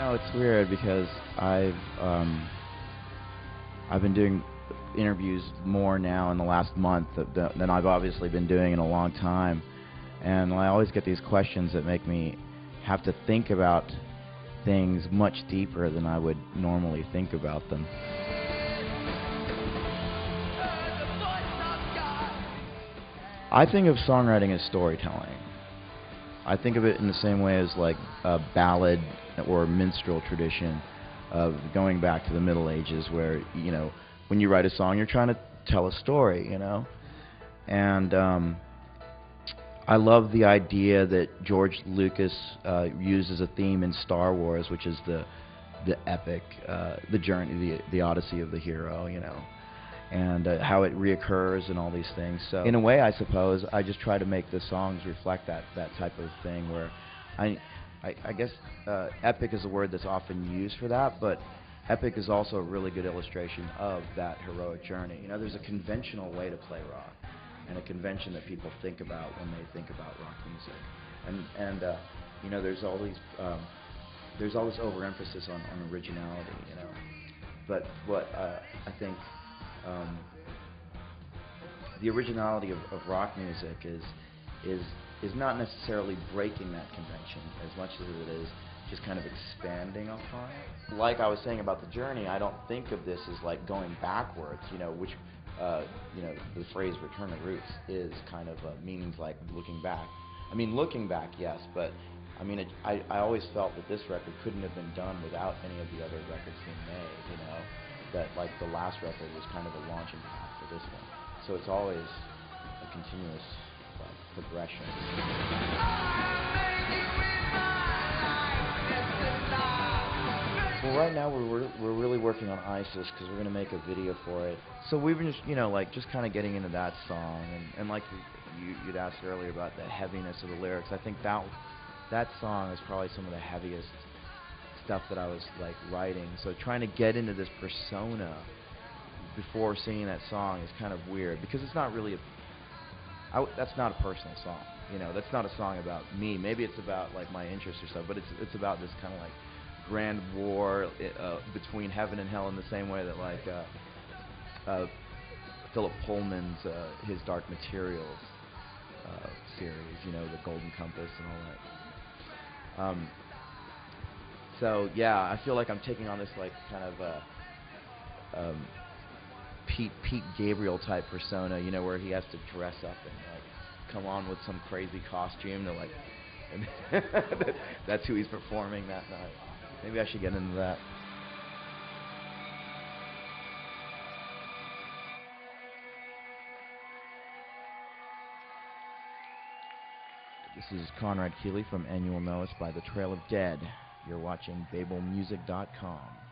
know, it's weird because I've been doing interviews more now in the last month than I've obviously been doing in a long time, and I always get these questions that make me have to think about things much deeper than I would normally think about them. I think of songwriting as storytelling. I think of it in the same way as like a ballad or minstrel tradition of going back to the Middle Ages, where, you know, when you write a song, you're trying to tell a story, you know. And I love the idea that George Lucas used as a theme in Star Wars, which is the epic, the journey, the Odyssey of the hero, you know, and how it reoccurs and all these things. So in a way, I suppose I just try to make the songs reflect that type of thing, where I guess epic is a word that's often used for that, but epic is also a really good illustration of that heroic journey. You know, there's a conventional way to play rock, and a convention that people think about when they think about rock music, and you know, there's all this overemphasis on originality, you know. But what I think the originality of rock music is not necessarily breaking that convention as much as it is just kind of expanding upon it. Like I was saying about the journey, I don't think of this as like going backwards, you know, which you know, the phrase "return to roots" is kind of means like looking back. I mean, looking back, yes, but I mean, I always felt that this record couldn't have been done without any of the other records being made, you know, that like the last record was kind of a launching pad for this one. So it's always a continuous progression. Well, right now we're really working on ISIS because we're going to make a video for it. So we've been just, you know, like just kind of getting into that song, and like you'd asked earlier about the heaviness of the lyrics. I think that song is probably some of the heaviest stuff that I was like writing. So trying to get into this persona before singing that song is kind of weird, because it's not really that's not a personal song, you know. That's not a song about me. Maybe it's about like my interests or stuff, but it's about this kind of like grand war between heaven and hell, in the same way that like Philip Pullman's his Dark Materials series, you know, the Golden Compass and all that. So yeah, I feel like I'm taking on this like kind of Pete Gabriel type persona, you know, where he has to dress up and like come on with some crazy costume to like, and that's who he's performing that night. Maybe I should get into that. This is Conrad Keeley from Annual Notice by The Trail of Dead. You're watching Baeblemusic.com.